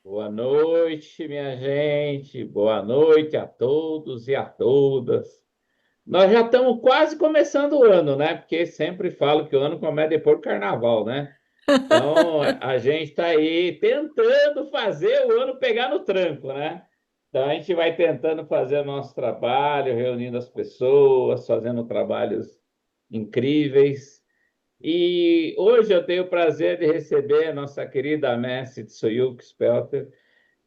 Boa noite, minha gente. Boa noite a todos e a todas. Nós já estamos quase começando o ano, né? Porque sempre falo que o ano começa depois do carnaval, né? Então, a gente está aí tentando fazer o ano pegar no tranco, né? Então, a gente vai tentando fazer o nosso trabalho, reunindo as pessoas, fazendo trabalhos incríveis. E hoje eu tenho o prazer de receber a nossa querida mestre Tsuyuki Spelter,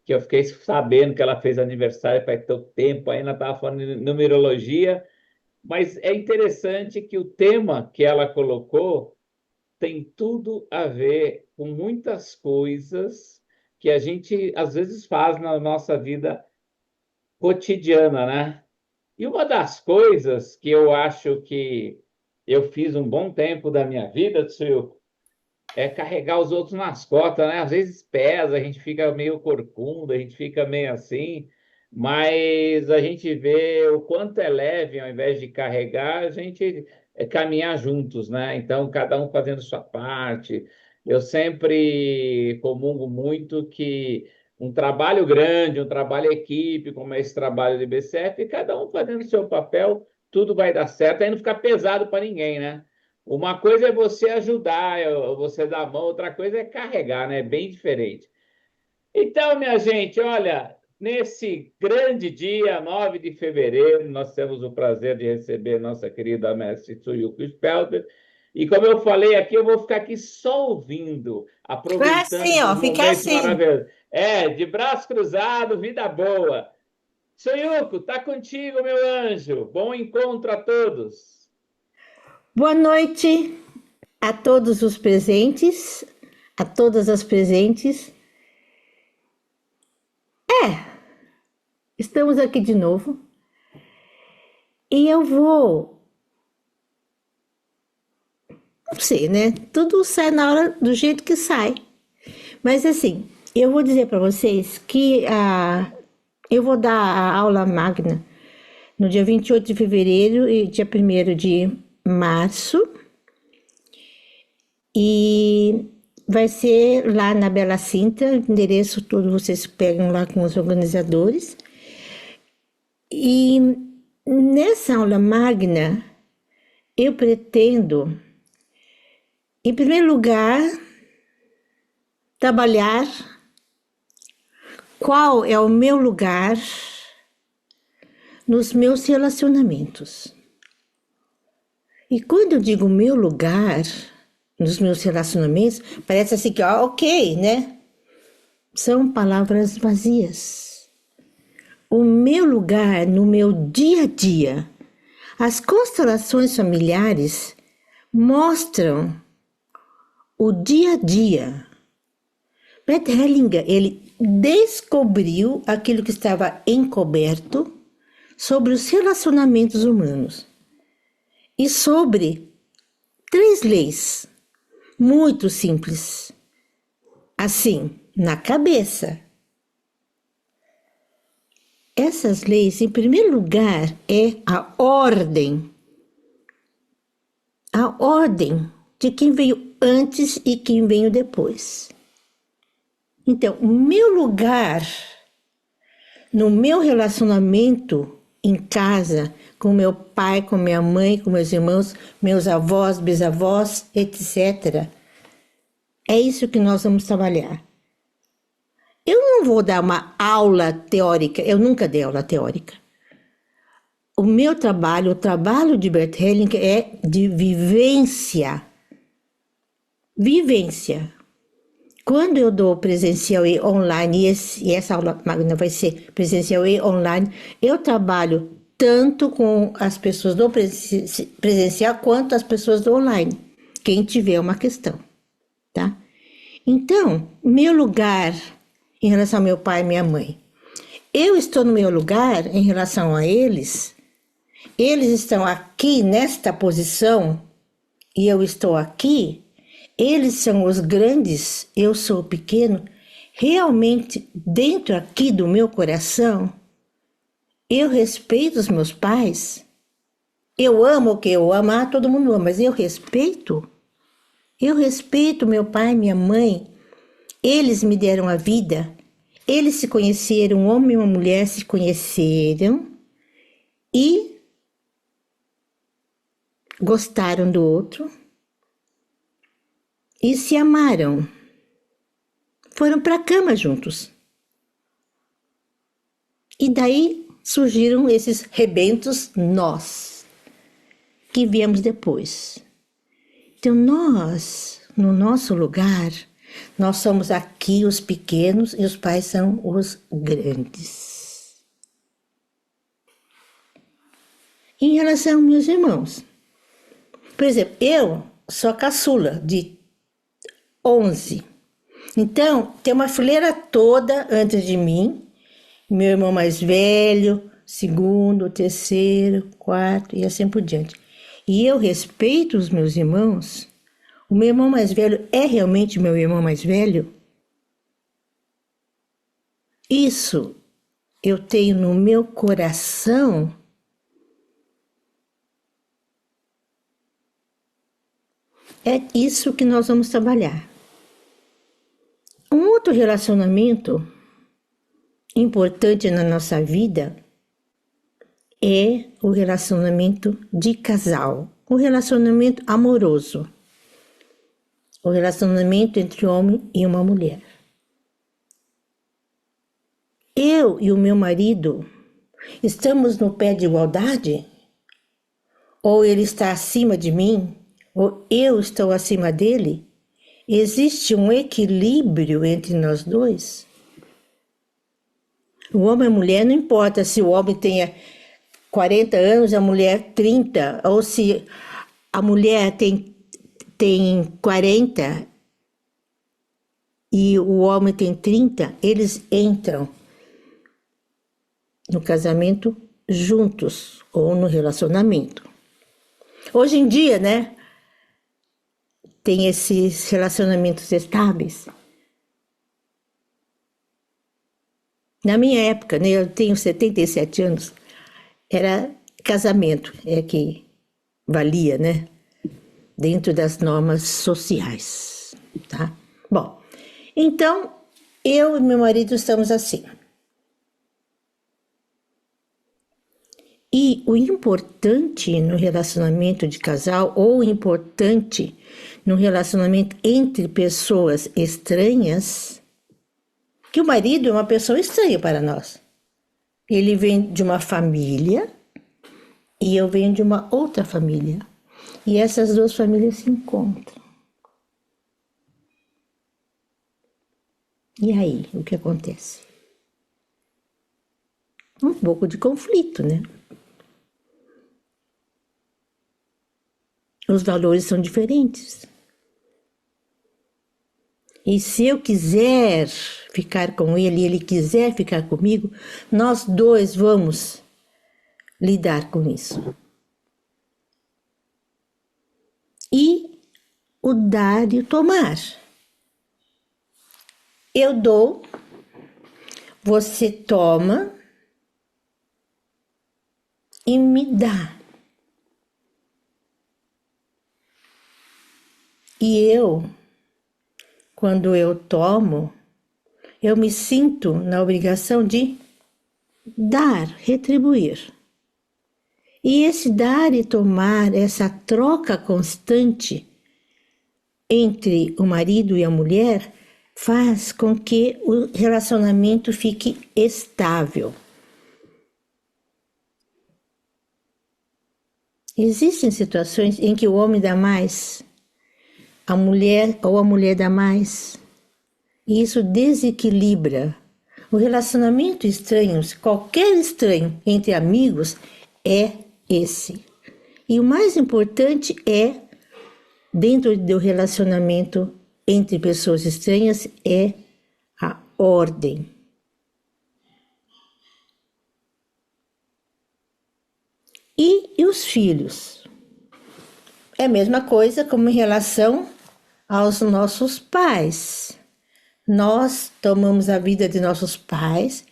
que eu fiquei sabendo que ela fez aniversário faz tanto tempo, ainda estava falando de numerologia, mas é interessante que o tema que ela colocou tem tudo a ver com muitas coisas que a gente às vezes faz na nossa vida cotidiana, né? E uma das coisas que eu acho que eu fiz um bom tempo da minha vida, Tsuyo, é carregar os outros nas costas, né? Às vezes pesa, a gente fica meio corcunda, a gente fica meio assim, mas a gente vê o quanto é leve, ao invés de carregar, a gente caminhar juntos, né? Então, cada um fazendo sua parte. Eu sempre comungo muito que um trabalho grande, um trabalho equipe, como é esse trabalho de BCF, cada um fazendo seu papel, tudo vai dar certo, aí não fica pesado para ninguém, né? Uma coisa é você ajudar, você dar a mão, outra coisa é carregar, né? É bem diferente. Então, minha gente, olha, nesse grande dia, 9 de fevereiro, nós temos o prazer de receber nossa querida mestre Tsuyuki Spelter. E como eu falei aqui, eu vou ficar aqui só ouvindo, Fica aproveitando assim, esses ó, fica momentos assim. maravilhosos. De braço cruzado, vida boa. Tsuyuko, tá contigo, meu anjo. Bom encontro a todos. Boa noite a todos os presentes, a todas as presentes. Estamos aqui de novo e eu vou, não sei, né? Tudo sai na hora do jeito que sai. Mas assim, eu vou dizer para vocês que eu vou dar a aula magna no dia 28 de fevereiro e dia 1º de março. E vai ser lá na Bela Cinta, endereço todo vocês pegam lá com os organizadores. E nessa aula magna, eu pretendo, em primeiro lugar, trabalhar qual é o meu lugar nos meus relacionamentos. E quando eu digo meu lugar nos meus relacionamentos, parece assim que, ok, né? São palavras vazias. O meu lugar no meu dia a dia. As constelações familiares mostram o dia a dia. Bert Hellinger, ele descobriu aquilo que estava encoberto sobre os relacionamentos humanos e sobre 3 leis muito simples. Assim, na cabeça. Essas leis, em primeiro lugar, é a ordem de quem veio antes e quem veio depois. Então, o meu lugar no meu relacionamento em casa, com meu pai, com minha mãe, com meus irmãos, meus avós, bisavós, etc. É isso que nós vamos trabalhar. Eu não vou dar uma aula teórica, eu nunca dei aula teórica. O meu trabalho, o trabalho de Bert Hellinger é de vivência. Vivência. Quando eu dou presencial e online, e essa aula magna vai ser presencial e online, eu trabalho tanto com as pessoas do presencial quanto as pessoas do online, quem tiver uma questão, tá? Então, meu lugar em relação ao meu pai e minha mãe. Eu estou no meu lugar em relação a eles, eles estão aqui nesta posição e eu estou aqui, eles são os grandes, eu sou o pequeno. Realmente, dentro aqui do meu coração, eu respeito os meus pais. Eu amo o que eu amo, todo mundo ama, mas eu respeito. Eu respeito meu pai e minha mãe. Eles me deram a vida. Eles se conheceram, um homem e uma mulher se conheceram e gostaram do outro e se amaram. Foram para a cama juntos. E daí surgiram esses rebentos nós, que viemos depois. Então nós, no nosso lugar, nós somos aqui os pequenos e os pais são os grandes. Em relação aos meus irmãos, por exemplo, eu sou a caçula de 11. Então, tem uma fileira toda antes de mim, meu irmão mais velho, segundo, terceiro, quarto e assim por diante. E eu respeito os meus irmãos. O meu irmão mais velho é realmente meu irmão mais velho? Isso eu tenho no meu coração. É isso que nós vamos trabalhar. Um outro relacionamento importante na nossa vida é o relacionamento de casal, o relacionamento amoroso, o relacionamento entre um homem e uma mulher. Eu e o meu marido estamos no pé de igualdade? Ou ele está acima de mim? Ou eu estou acima dele? Existe um equilíbrio entre nós dois? O homem e a mulher, não importa se o homem tenha 40 anos, a mulher 30, ou se a mulher tem 40 e o homem tem 30, eles entram no casamento juntos ou no relacionamento. Hoje em dia, né, tem esses relacionamentos estáveis. Na minha época, né, eu tenho 77 anos, era casamento, é que valia, né? Dentro das normas sociais, tá? Bom, então, eu e meu marido estamos assim. E o importante no relacionamento de casal, ou importante no relacionamento entre pessoas estranhas, que o marido é uma pessoa estranha para nós. Ele vem de uma família e eu venho de uma outra família. E essas duas famílias se encontram. E aí, o que acontece? Um pouco de conflito, né? Os valores são diferentes. E se eu quiser ficar com ele e ele quiser ficar comigo, nós dois vamos lidar com isso. E o dar e o tomar. Eu dou, você toma e me dá. E eu, quando eu tomo, eu me sinto na obrigação de dar, retribuir. E esse dar e tomar, essa troca constante entre o marido e a mulher, faz com que o relacionamento fique estável. Existem situações em que o homem dá mais, a mulher dá mais, e isso desequilibra. O relacionamento estranho, qualquer estranho entre amigos, é esse. E o mais importante é, dentro do relacionamento entre pessoas estranhas, é a ordem. E os filhos? É a mesma coisa como em relação aos nossos pais. Nós tomamos a vida de nossos pais,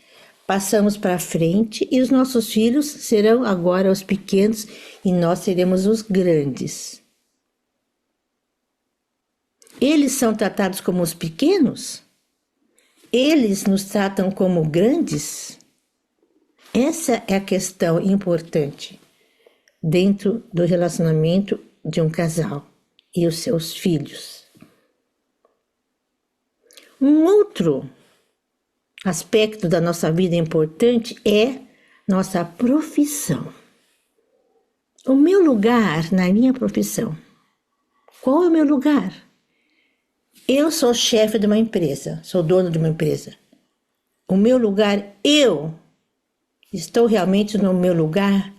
passamos para frente e os nossos filhos serão agora os pequenos e nós seremos os grandes. Eles são tratados como os pequenos? eles nos tratam como grandes? Essa é a questão importante dentro do relacionamento de um casal e os seus filhos. Um outro aspecto da nossa vida importante é nossa profissão. O meu lugar na minha profissão. Qual é o meu lugar? Eu sou chefe de uma empresa, sou dono de uma empresa. O meu lugar, eu estou realmente no meu lugar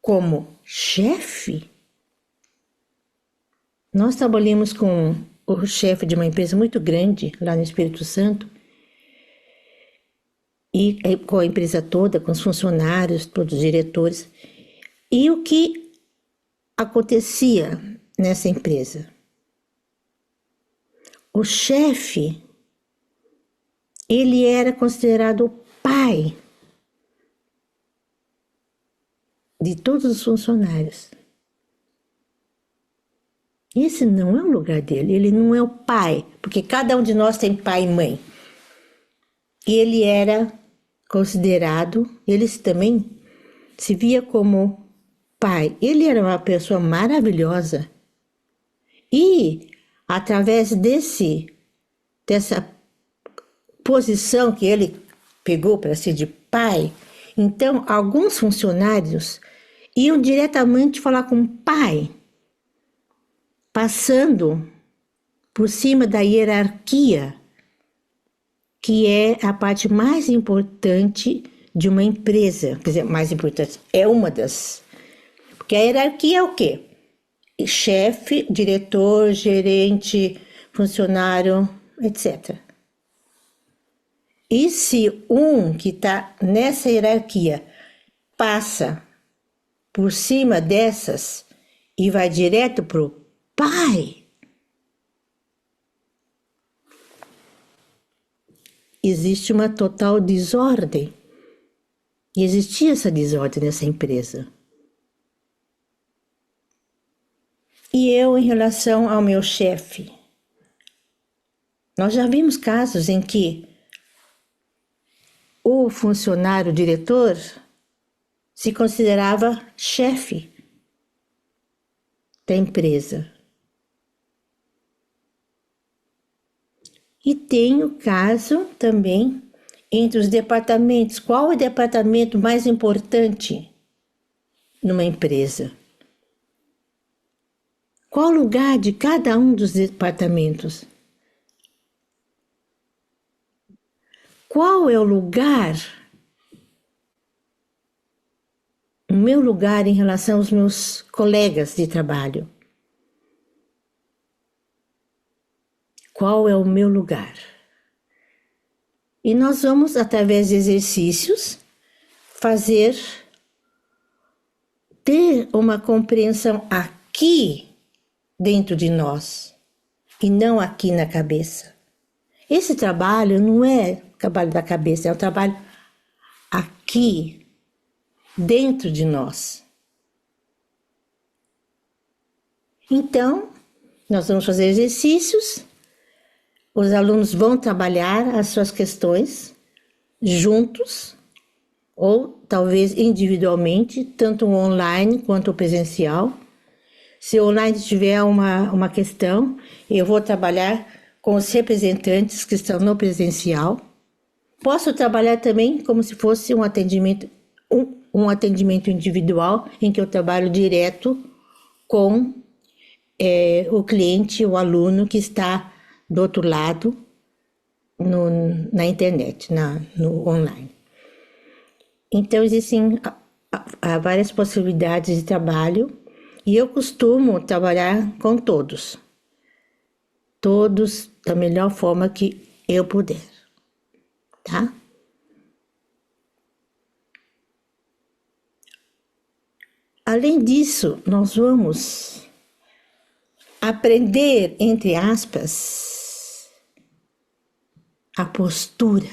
como chefe? Nós trabalhamos com o chefe de uma empresa muito grande lá no Espírito Santo e com a empresa toda, com os funcionários, todos os diretores. E o que acontecia nessa empresa? O chefe, ele era considerado o pai de todos os funcionários. Esse não é o lugar dele, ele não é o pai, porque cada um de nós tem pai e mãe. E ele era considerado, ele também se via como pai. Ele era uma pessoa maravilhosa. E através dessa posição que ele pegou para ser de pai, então alguns funcionários iam diretamente falar com o pai, passando por cima da hierarquia, que é a parte mais importante de uma empresa. Quer dizer, mais importante, é uma das. Porque a hierarquia é o quê? Chefe, diretor, gerente, funcionário, etc. E se um que está nessa hierarquia passa por cima dessas e vai direto para o pai, existe uma total desordem. E existia essa desordem nessa empresa. E eu, em relação ao meu chefe, nós já vimos casos em que o funcionário, o diretor, se considerava chefe da empresa. E tem o caso também entre os departamentos. Qual é o departamento mais importante numa empresa? Qual o lugar de cada um dos departamentos? Qual é o lugar, o meu lugar em relação aos meus colegas de trabalho? Qual é o meu lugar? E nós vamos, através de exercícios, ter uma compreensão aqui dentro de nós e não aqui na cabeça. Esse trabalho não é o trabalho da cabeça, é o trabalho aqui dentro de nós. Então, nós vamos fazer exercícios, os alunos vão trabalhar as suas questões juntos, ou talvez individualmente, tanto online quanto presencial. Se o online tiver uma questão, eu vou trabalhar com os representantes que estão no presencial. Posso trabalhar também como se fosse um atendimento individual, em que eu trabalho direto com o cliente, o aluno que está do outro lado na internet, no online. Então, existem várias possibilidades de trabalho e eu costumo trabalhar com todos da melhor forma que eu puder, tá? Além disso, nós vamos aprender, entre aspas, a postura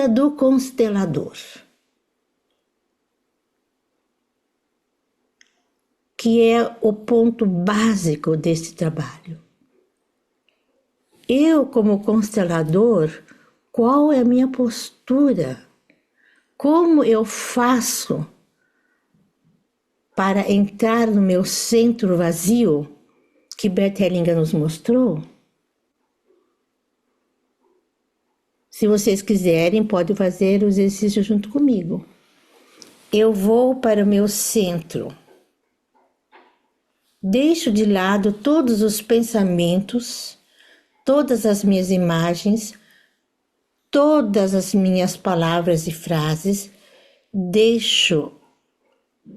do constelador, que é o ponto básico desse trabalho. Eu, como constelador, qual é a minha postura? Como eu faço para entrar no meu centro vazio que Bert Hellinger nos mostrou? Se vocês quiserem, podem fazer o exercício junto comigo. Eu vou para o meu centro. Deixo de lado todos os pensamentos, todas as minhas imagens, todas as minhas palavras e frases. Deixo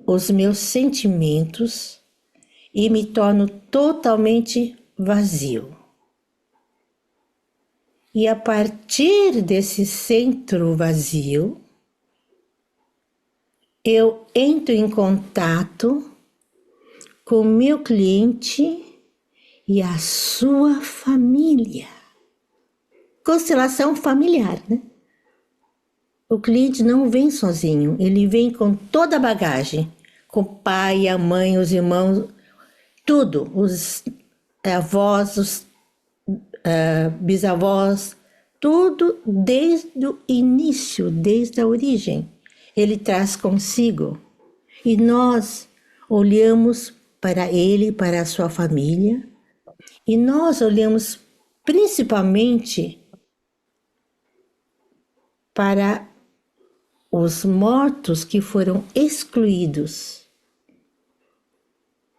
os meus sentimentos e me torno totalmente vazio. E a partir desse centro vazio, eu entro em contato com o meu cliente e a sua família. Constelação familiar, né? O cliente não vem sozinho, ele vem com toda a bagagem, com o pai, a mãe, os irmãos, tudo, os avós, os bisavós, tudo desde o início, desde a origem. Ele traz consigo. E nós olhamos para ele, para a sua família, e nós olhamos principalmente para os mortos que foram excluídos,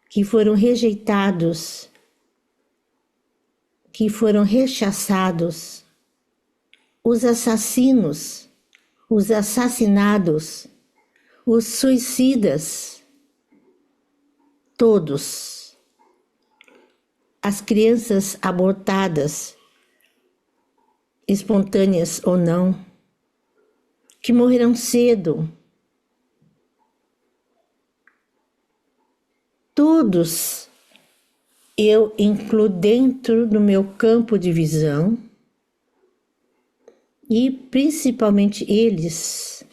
que foram rejeitados, que foram rechaçados, os assassinos, os assassinados, os suicidas, todos, as crianças abortadas, espontâneas ou não, que morreram cedo, todos eu incluo dentro do meu campo de visão e principalmente eles,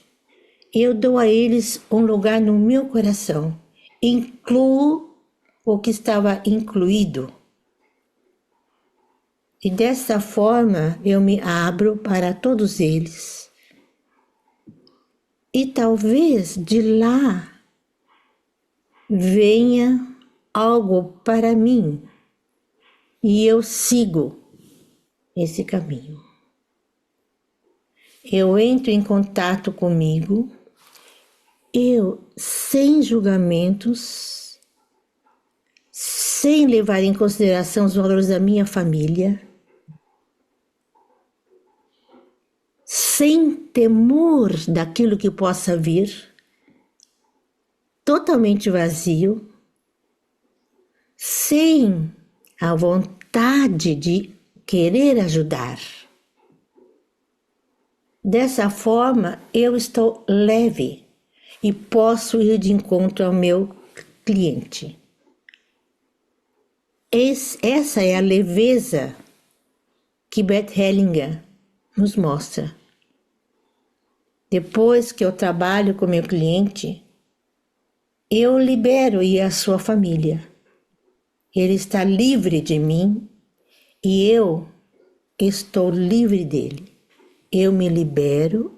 eu dou a eles um lugar no meu coração, incluo o que estava incluído. E dessa forma eu me abro para todos eles. E talvez de lá venha algo para mim e eu sigo esse caminho. Eu entro em contato comigo, eu sem julgamentos, sem levar em consideração os valores da minha família, sem temor daquilo que possa vir, totalmente vazio, sem a vontade de querer ajudar. Dessa forma, eu estou leve e posso ir de encontro ao meu cliente. Essa é a leveza que Bert Hellinger nos mostra. Depois que eu trabalho com meu cliente, eu libero e a sua família. Ele está livre de mim e eu estou livre dele. Eu me libero,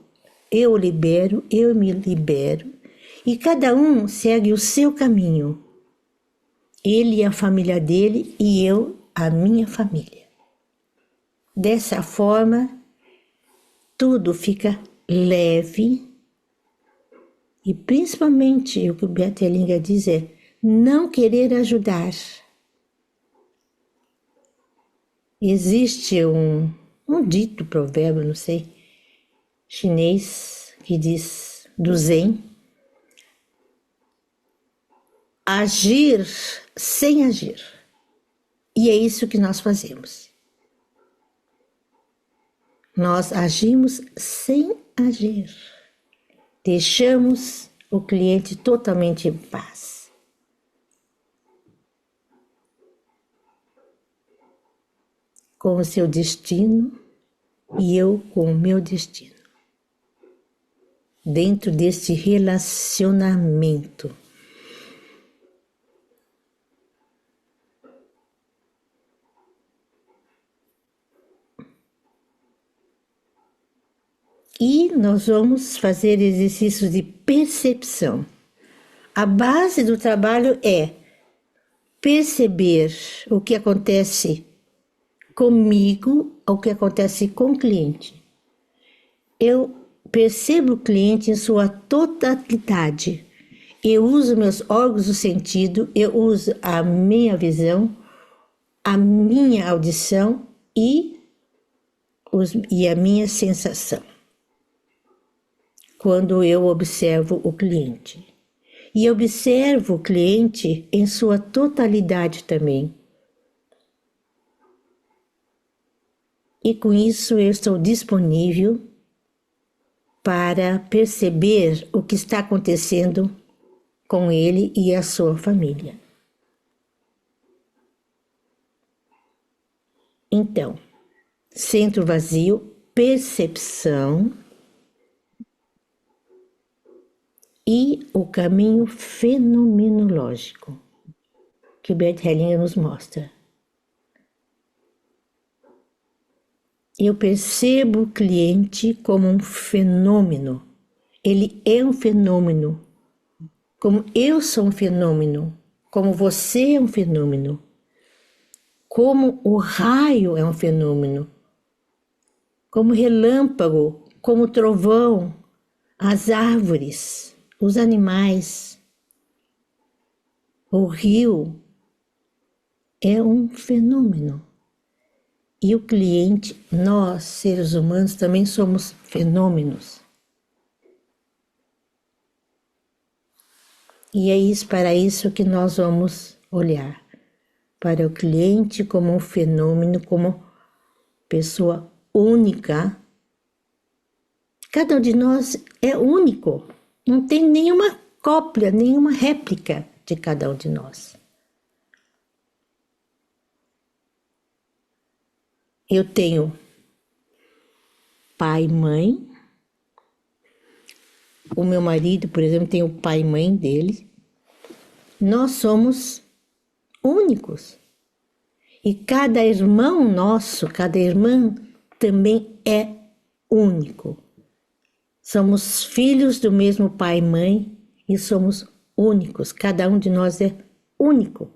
eu me libero e cada um segue o seu caminho. Ele e a família dele e eu a minha família. Dessa forma, tudo fica leve e principalmente o que o Bert Hellinger diz é não querer ajudar. Existe um dito provérbio, não sei, chinês, que diz do Zen, agir sem agir. E é isso que nós fazemos. Nós agimos sem agir. Deixamos o cliente totalmente em paz. Com o seu destino e eu com o meu destino. Dentro deste relacionamento. E nós vamos fazer exercícios de percepção. A base do trabalho é perceber o que acontece comigo, o que acontece com o cliente. Eu percebo o cliente em sua totalidade. Eu uso meus órgãos do sentido, eu uso a minha visão, a minha audição e a minha sensação quando eu observo o cliente. E observo o cliente em sua totalidade também. E com isso eu estou disponível para perceber o que está acontecendo com ele e a sua família. Então, centro vazio, percepção e o caminho fenomenológico que Bert Hellinger nos mostra. Eu percebo o cliente como um fenômeno. Ele é um fenômeno. Como eu sou um fenômeno. Como você é um fenômeno. Como o raio é um fenômeno. Como relâmpago, como trovão, as árvores, os animais, o rio é um fenômeno. E o cliente, nós, seres humanos, também somos fenômenos. E é isso, para isso que nós vamos olhar. Para o cliente como um fenômeno, como pessoa única. Cada um de nós é único. Não tem nenhuma cópia, nenhuma réplica de cada um de nós. Eu tenho pai e mãe. O meu marido, por exemplo, tem o pai e mãe dele. Nós somos únicos. E cada irmão nosso, cada irmã também é único. Somos filhos do mesmo pai e mãe e somos únicos. Cada um de nós é único.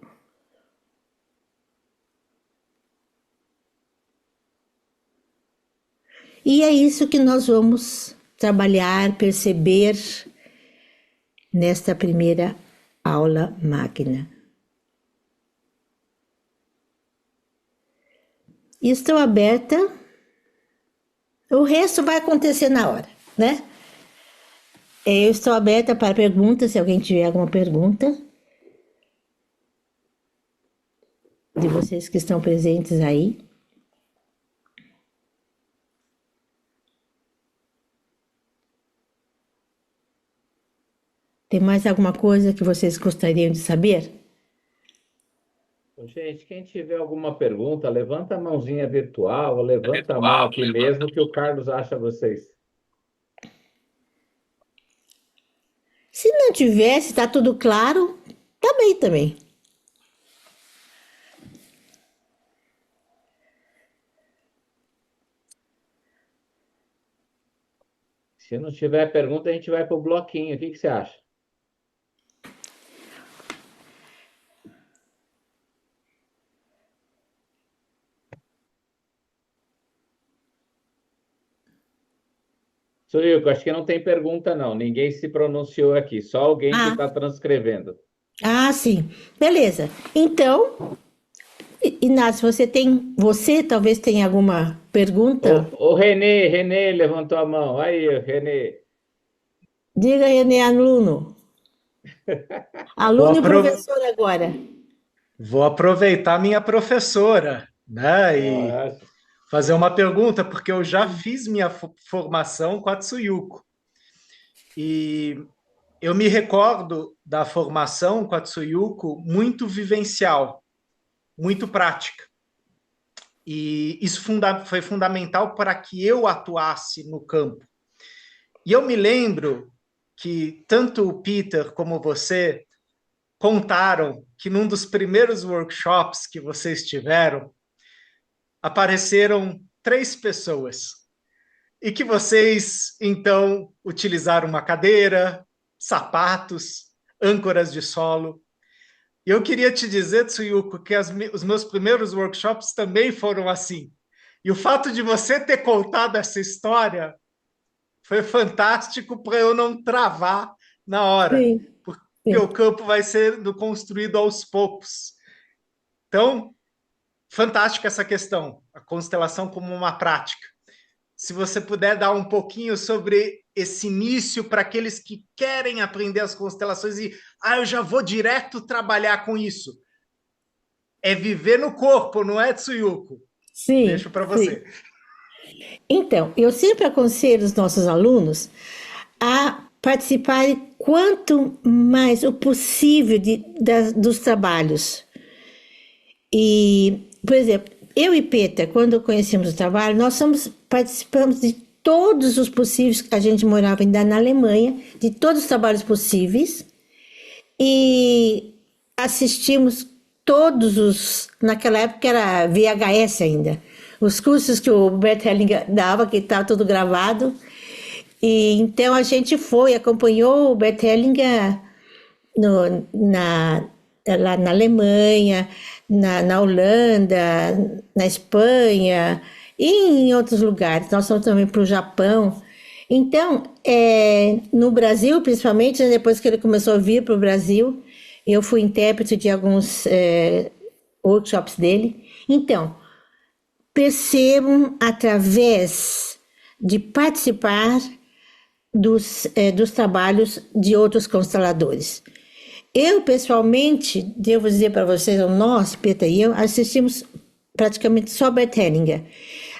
E é isso que nós vamos trabalhar, perceber nesta primeira aula magna. Estou aberta, o resto vai acontecer na hora, né? Eu estou aberta para perguntas, se alguém tiver alguma pergunta. De vocês que estão presentes aí. Tem mais alguma coisa que vocês gostariam de saber? Gente, quem tiver alguma pergunta, levanta a mãozinha virtual, ou levanta a mão aqui mesmo, que o Carlos acha vocês. Se não tivesse, está tudo claro, tá bem também. Se não tiver pergunta, a gente vai para o bloquinho. O que você acha? Surilco, acho que não tem pergunta, não. Ninguém se pronunciou aqui, só alguém que está transcrevendo. Sim. Beleza. Então, Inácio, você talvez tenha alguma pergunta? O Renê levantou a mão. Aí, Renê. Diga, Renê, aluno. Aluno e professor agora. Vou aproveitar minha professora, né, e fazer uma pergunta, porque eu já fiz minha formação com a Tsuyuko. E eu me recordo da formação com a Tsuyuko muito vivencial, muito prática. E isso foi fundamental para que eu atuasse no campo. E eu me lembro que tanto o Peter como você contaram que num dos primeiros workshops que vocês tiveram, apareceram 3 pessoas. e que vocês, então, utilizaram uma cadeira, sapatos, âncoras de solo. E eu queria te dizer, Tsuyuko, que os meus primeiros workshops também foram assim. E o fato de você ter contado essa história foi fantástico para eu não travar na hora, Sim, porque o sim. campo vai sendo construído aos poucos. Então, fantástica essa questão, a constelação como uma prática. Se você puder dar um pouquinho sobre esse início para aqueles que querem aprender as constelações e, eu já vou direto trabalhar com isso. É viver no corpo, não é, Tsuyuko? Sim, Deixo para sim. você. Então, eu sempre aconselho os nossos alunos a participarem quanto mais o possível dos trabalhos. E, por exemplo, eu e Peter, quando conhecemos o trabalho, participamos de todos os possíveis, a gente morava ainda na Alemanha, de todos os trabalhos possíveis, e assistimos naquela época era VHS ainda, os cursos que o Bert Hellinger dava, que estava tudo gravado, e então a gente acompanhou o Bert Hellinger no, na, lá na Alemanha, na Holanda, na Espanha e em outros lugares. Nós fomos também para o Japão. Então, no Brasil, principalmente, né, depois que ele começou a vir para o Brasil, eu fui intérprete de alguns workshops dele. Então, percebam através de participar dos trabalhos de outros consteladores. Eu, pessoalmente, devo dizer para vocês, nós, Peter e eu, assistimos praticamente só Bert Hellinger.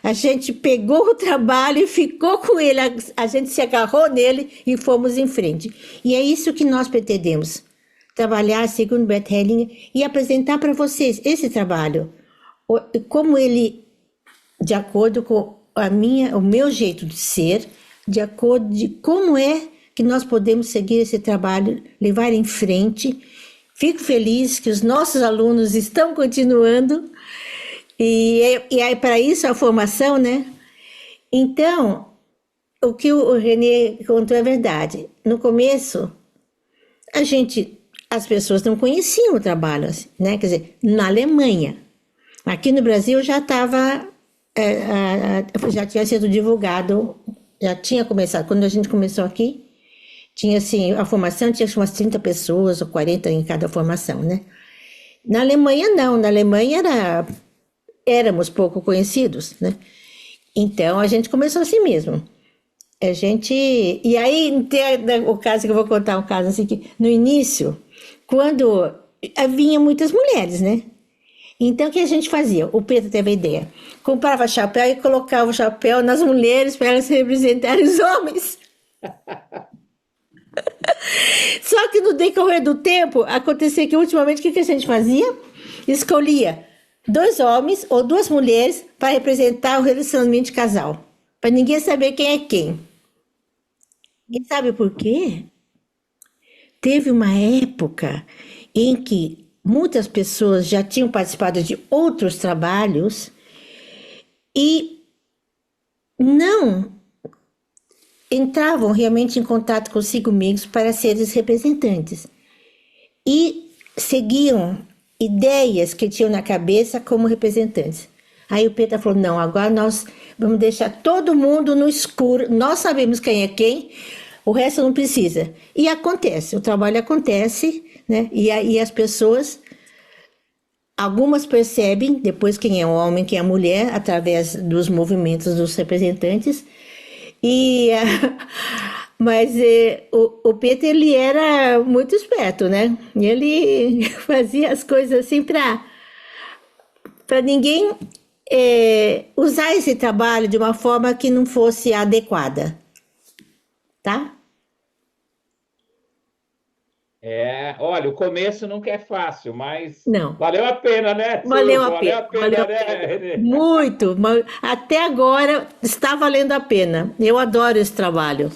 A gente pegou o trabalho e ficou com ele, a gente se agarrou nele e fomos em frente. E é isso que nós pretendemos, trabalhar segundo Bert Hellinger e apresentar para vocês esse trabalho, como ele, de acordo com o meu jeito de ser, de acordo de como é que nós podemos seguir esse trabalho, levar em frente. Fico feliz que os nossos alunos estão continuando e aí para isso a formação, né? Então, o que o René contou é verdade. No começo, as pessoas não conheciam o trabalho, né? Quer dizer, na Alemanha. Aqui no Brasil já tinha sido divulgado, já tinha começado. Quando a gente começou aqui, tinha assim, a formação tinha umas 30 pessoas ou 40 em cada formação, né? Na Alemanha não, na Alemanha éramos pouco conhecidos, né? Então a gente começou assim mesmo. E aí tem o caso que eu vou contar, um caso assim que no início, quando vinha muitas mulheres, né? Então o que a gente fazia? O Pedro teve a ideia. Comprava chapéu e colocava o chapéu nas mulheres para elas representarem os homens. Só que no decorrer do tempo, acontecia que ultimamente o que a gente fazia? Escolhia 2 homens ou 2 mulheres para representar o relacionamento de casal. Para ninguém saber quem é quem. E sabe por quê? Teve uma época em que muitas pessoas já tinham participado de outros trabalhos e não entravam realmente em contato consigo mesmos para serem representantes. E seguiam ideias que tinham na cabeça como representantes. Aí o Peter falou, não, agora nós vamos deixar todo mundo no escuro, nós sabemos quem é quem, o resto não precisa. E acontece, o trabalho acontece, né? E as pessoas, algumas percebem depois quem é o homem, quem é a mulher, através dos movimentos dos representantes. Mas o Peter, ele era muito esperto, né? Ele fazia as coisas assim para ninguém usar esse trabalho de uma forma que não fosse adequada, tá? Olha, o começo nunca é fácil, mas Não. valeu a pena, né, Valeu Tsuko? a Valeu pena, a valeu pena, a né, pena. Renê? Muito. Até agora está valendo a pena. Eu adoro esse trabalho.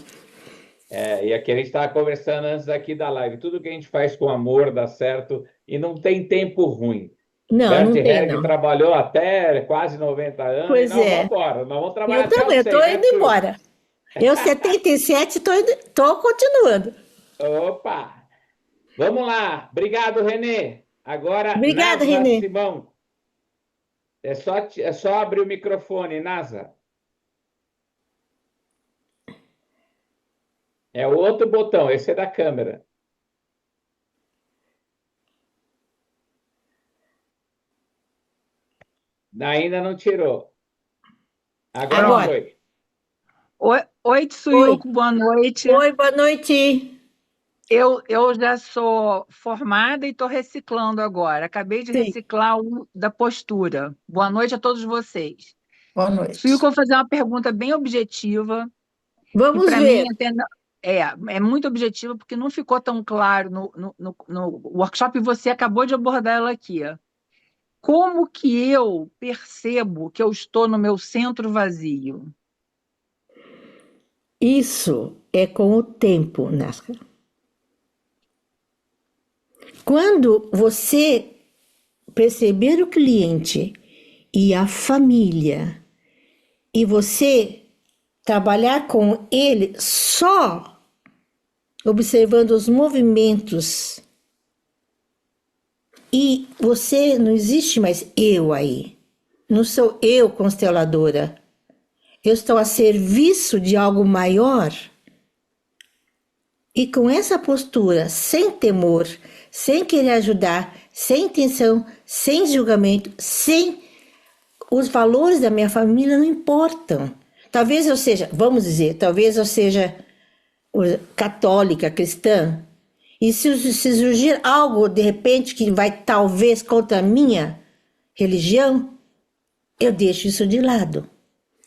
E aqui a gente estava conversando antes aqui da live. Tudo que a gente faz com amor dá certo e não tem tempo ruim. Não, Bert não tem, Helling não. trabalhou até quase 90 anos e Pois nós vamos é. embora. Nós vamos trabalhar Eu até também, os eu tô 100, né, indo Tio? embora. Eu, 77, tô continuando. Opa! Vamos lá. Obrigado, Renê. Agora, Obrigada, Nasa Renê. Simão. É só abrir o microfone, Nasa. É o outro botão, esse é da câmera. Ainda não tirou. Agora Agora. Pronto. foi. Oi, Oi. Tsuyuko, boa noite. Oi, boa noite. Eu já sou formada e estou reciclando agora. Acabei de Sim, reciclar o da postura. Boa noite a todos vocês. boa Tsuyuko, noite. eu vou fazer uma pergunta bem objetiva, e Vamos para mim ver. até é muito objetiva, porque não ficou tão claro no workshop e você acabou de abordar ela aqui. Como que eu percebo que eu estou no meu centro vazio? Isso é com o tempo, Nascar. Quando você perceber o cliente e a família e você trabalhar com ele só observando os movimentos e você não existe mais eu aí. Não sou eu consteladora. Eu estou a serviço de algo maior. E com essa postura, sem temor, sem querer ajudar, sem intenção, sem julgamento, sem os valores da minha família não importam. Talvez eu seja, vamos dizer, talvez eu seja católica, cristã, e se surgir algo de repente que vai talvez contra a minha religião, eu deixo isso de lado.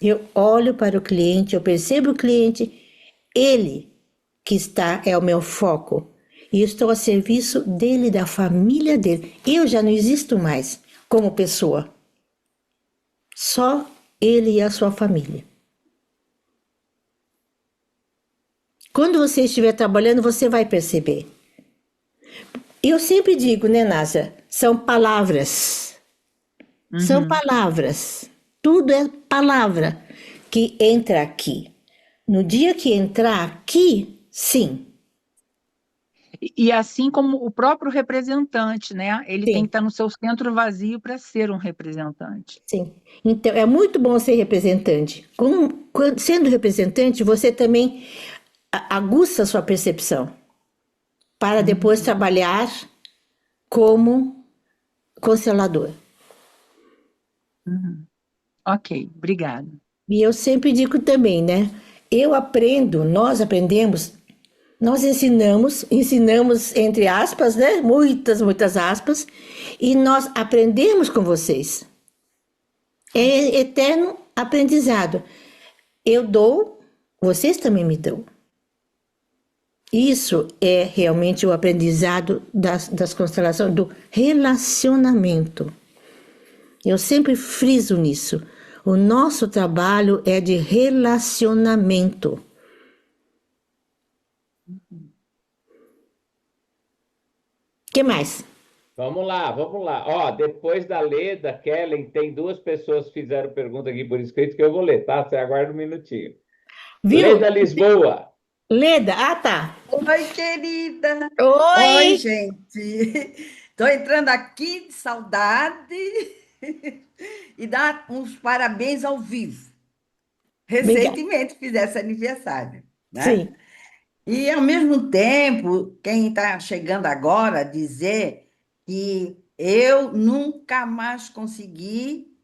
Eu olho para o cliente, eu percebo o cliente, ele que está é o meu foco. E estou a serviço dele, da família dele. Eu já não existo mais como pessoa. Só ele e a sua família. Quando você estiver trabalhando, você vai perceber. Eu sempre digo, né, Násia? São palavras. São Uhum. palavras. Tudo é palavra que entra aqui. No dia que entrar aqui, sim. E assim como o próprio representante, né? Ele tem Sim, que estar no seu centro vazio para ser um representante. sim. Então, é muito bom ser representante. Sendo representante, você também aguça a sua percepção para depois Uhum. trabalhar como constelador. Uhum. Ok, obrigada. E eu sempre digo também, né? Eu aprendo, nós aprendemos, nós ensinamos entre aspas, né? Muitas aspas, e nós aprendemos com vocês. É eterno aprendizado. Eu dou, vocês também me dão. Isso é realmente o aprendizado das constelações, do relacionamento. Eu sempre friso nisso. O nosso trabalho é de relacionamento. O que mais? Vamos lá, vamos lá. Ó, depois da Leda, Kellen, tem duas pessoas que fizeram pergunta aqui por escrito que eu vou ler, tá? Você aguarda um minutinho. Viu? Leda Lisboa. Leda, ah tá. Oi, querida. Oi, Oi! gente. Estou entrando aqui de saudade e dar uns parabéns ao vivo. Obrigada. Recentemente fiz esse aniversário, né? Sim, E, ao mesmo tempo, quem está chegando agora, dizer que eu nunca mais consegui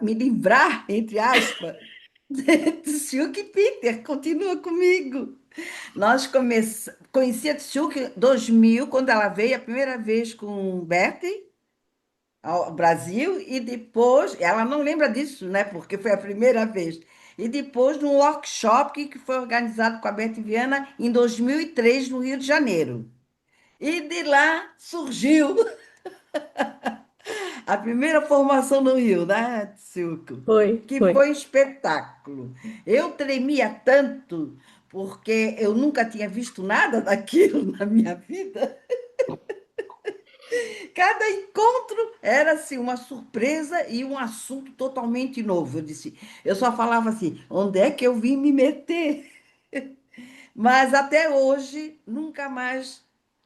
me livrar, entre aspas, do Silk Peter, continua comigo. Nós conheci a Tsuki em 2000, quando ela veio a primeira vez com o Bertie ao Brasil, e depois, ela não lembra disso, né? Porque foi a primeira vez. E depois, num workshop que foi organizado com a Bertie Viana em 2003, no Rio de Janeiro. E de lá surgiu a primeira formação no Rio, né, Tsuko? Que foi. foi um espetáculo. Eu tremia tanto, porque eu nunca tinha visto nada daquilo na minha vida. Cada encontro era assim, uma surpresa e um assunto totalmente novo. Eu só falava assim, onde é que eu vim me meter? Mas até hoje nunca mais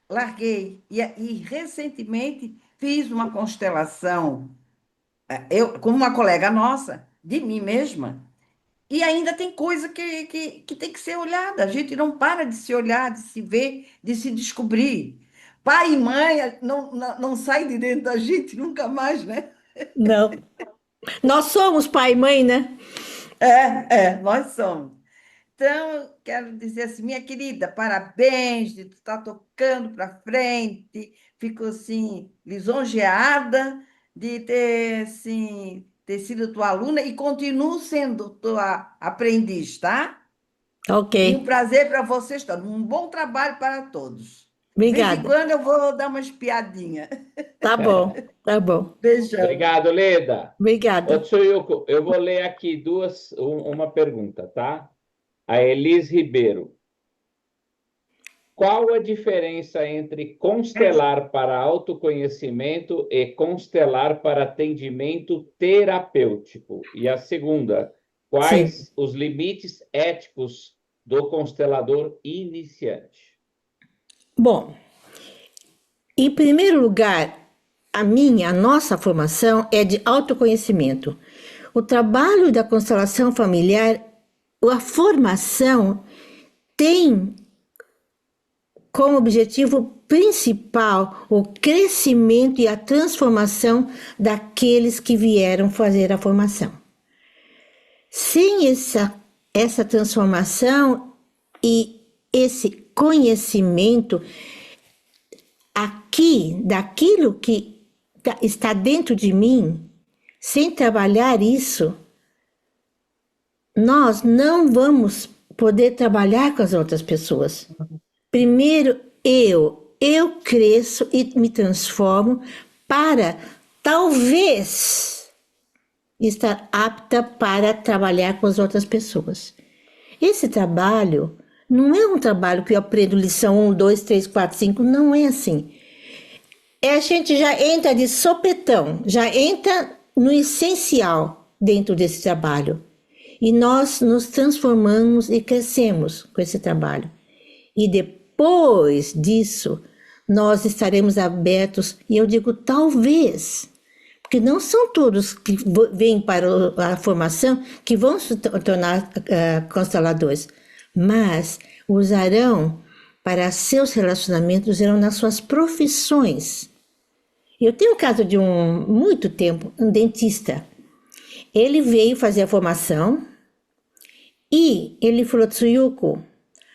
larguei. E recentemente fiz uma constelação, eu, com uma colega nossa, de mim mesma, e ainda tem coisa que tem que ser olhada. A gente não para de se olhar, de se ver, de se descobrir. Pai e mãe não saem de dentro da gente nunca mais, né? Não. Nós somos pai e mãe, né? Nós somos. Então, eu quero dizer assim, minha querida, parabéns de estar tocando para frente. Fico assim lisonjeada de ter assim, ter sido tua aluna e continuo sendo tua aprendiz, tá? Ok. E um prazer para vocês todos. Um bom trabalho para todos. De vez em Obrigada. quando eu vou dar uma espiadinha. Tá bom, tá bom. Beijão. Obrigado, Leda. Ô, Obrigada. Tsuyuko, eu vou ler aqui uma pergunta, tá? A Elis Ribeiro. Qual a diferença entre constelar para autoconhecimento e constelar para atendimento terapêutico? E a segunda, Sim. quais os limites éticos do constelador iniciante? Bom, em primeiro lugar, a nossa formação é de autoconhecimento. O trabalho da constelação familiar, a formação tem como objetivo principal o crescimento e a transformação daqueles que vieram fazer a formação. Sem essa transformação e esse conhecimento aqui, daquilo que está dentro de mim, sem trabalhar isso, nós não vamos poder trabalhar com as outras pessoas. Primeiro, eu cresço e me transformo para talvez estar apta para trabalhar com as outras pessoas. Esse trabalho não é um trabalho que eu aprendo lição 1, 2, 3, 4, 5, não é assim. A gente já entra de sopetão, já entra no essencial dentro desse trabalho. E nós nos transformamos e crescemos com esse trabalho. E depois disso, nós estaremos abertos, e eu digo talvez, porque não são todos que vêm para a formação que vão se tornar consteladores, mas usarão para seus relacionamentos, usarão nas suas profissões. Eu tenho um caso de muito tempo, um dentista. Ele veio fazer a formação e ele falou, Tsuyuko,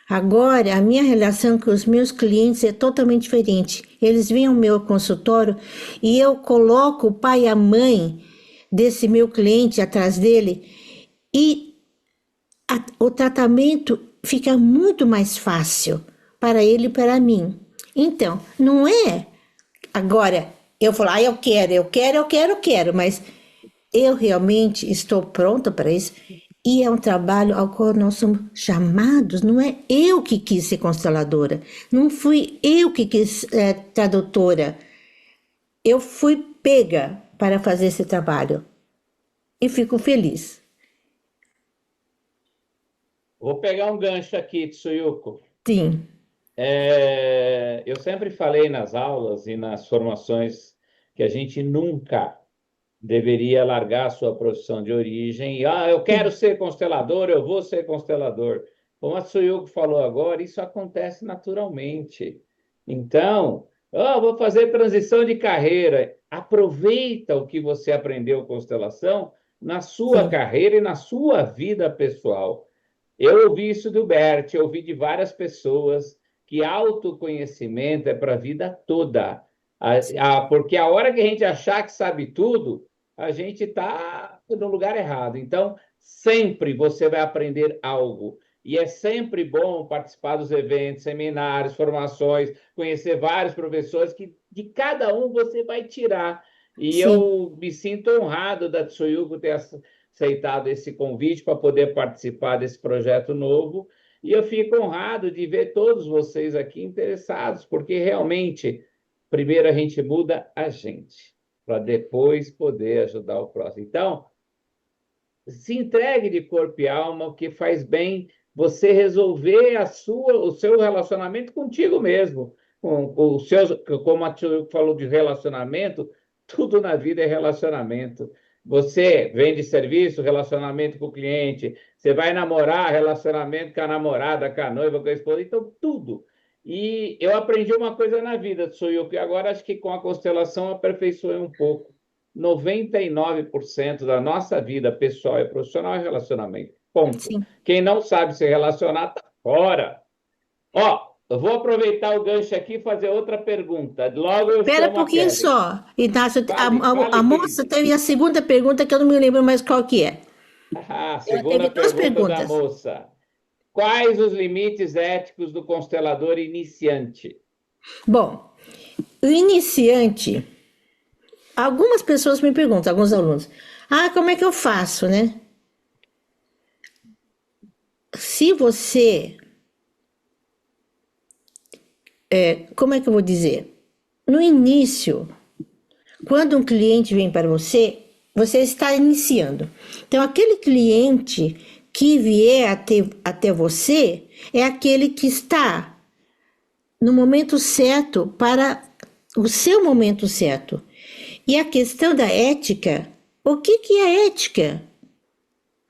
agora a minha relação com os meus clientes é totalmente diferente. Eles vêm ao meu consultório e eu coloco o pai e a mãe desse meu cliente atrás dele e o tratamento fica muito mais fácil para ele e para mim. Então, não é agora eu falo, eu quero, mas eu realmente estou pronta para isso. E é um trabalho ao qual nós somos chamados, não é eu que quis ser consteladora, não fui eu que quis ser tradutora. Eu fui pega para fazer esse trabalho e fico feliz. Vou pegar um gancho aqui, Tsuyuko. Sim. Eu sempre falei nas aulas e nas formações que a gente nunca deveria largar a sua profissão de origem e, eu quero ser constelador, eu vou ser constelador. Como a Tsuyuko falou agora, isso acontece naturalmente. Então, vou fazer transição de carreira. Aproveita o que você aprendeu com constelação na sua carreira e na sua vida pessoal. Eu ouvi isso do Bert, eu ouvi de várias pessoas que autoconhecimento é para a vida toda. Porque a hora que a gente achar que sabe tudo, a gente está no lugar errado. Então, sempre você vai aprender algo. E é sempre bom participar dos eventos, seminários, formações, conhecer vários professores, que de cada um você vai tirar. E eu me sinto honrado da Tsuyuko ter aceitado esse convite para poder participar desse projeto novo. E eu fico honrado de ver todos vocês aqui interessados, porque realmente primeiro a gente muda a gente, para depois poder ajudar o próximo. Então, se entregue de corpo e alma, o que faz bem você resolver o seu relacionamento contigo mesmo. Como a tia falou de relacionamento, tudo na vida é relacionamento. Você vende serviço, relacionamento com o cliente. Você vai namorar, relacionamento com a namorada, com a noiva, com a esposa. Então, tudo. E eu aprendi uma coisa na vida, Tsuyuki, e agora acho que com a constelação aperfeiçoei um pouco. 99% da nossa vida pessoal e profissional é relacionamento. Ponto. Sim. Quem não sabe se relacionar, tá fora. Ó, eu vou aproveitar o gancho aqui e fazer outra pergunta. Logo eu Espera um chamo a pouquinho Kelly. só, Inácio. Fale, A moça querida. teve a segunda pergunta que eu não me lembro mais qual que é. A Ela segunda teve duas pergunta da perguntas. moça. Quais os limites éticos do constelador iniciante? Bom, o iniciante, algumas pessoas me perguntam, alguns alunos, como é que eu faço, né? Se você, como é que eu vou dizer? No início, quando um cliente vem para você, você está iniciando. Então, aquele cliente que vier até você é aquele que está no momento certo para o seu momento certo. E a questão da ética, o que é ética?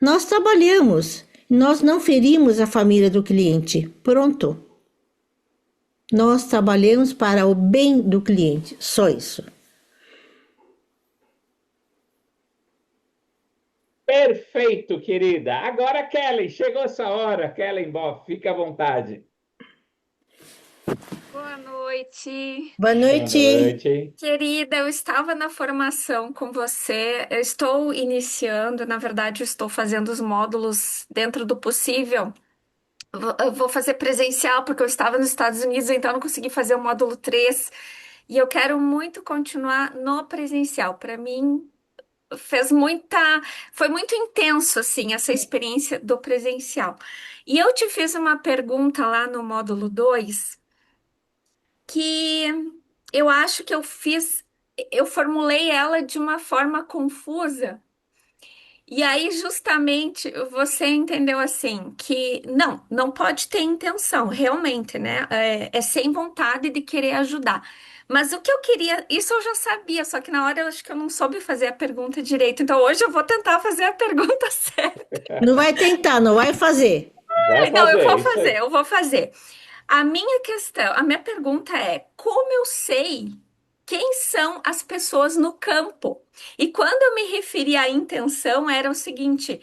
Nós trabalhamos, nós não ferimos a família do cliente. Pronto. Nós trabalhamos para o bem do cliente, só isso. Perfeito, querida. Agora, Kelly, chegou essa hora. Kelly Boff, fica à vontade. Boa noite. Boa noite. Boa noite. Querida, eu estava na formação com você. Eu estou iniciando, na verdade, eu estou fazendo os módulos dentro do possível. Eu vou fazer presencial, porque eu estava nos Estados Unidos, então eu não consegui fazer o módulo 3. E eu quero muito continuar no presencial. Para mim, foi muito intenso, assim, essa experiência do presencial. E eu te fiz uma pergunta lá no módulo 2 que eu acho que eu formulei ela de uma forma confusa. E aí, justamente, você entendeu assim, que não pode ter intenção, realmente, né? É sem vontade de querer ajudar. Mas o que eu queria, isso eu já sabia, só que na hora eu acho que eu não soube fazer a pergunta direito. Então, hoje eu vou tentar fazer a pergunta certa. Não vai tentar, não vai fazer. Vai Não, eu fazer, vou isso aí. fazer, eu vou fazer. A minha pergunta é: como eu sei quem são as pessoas no campo? E quando eu me referi à intenção, era o seguinte: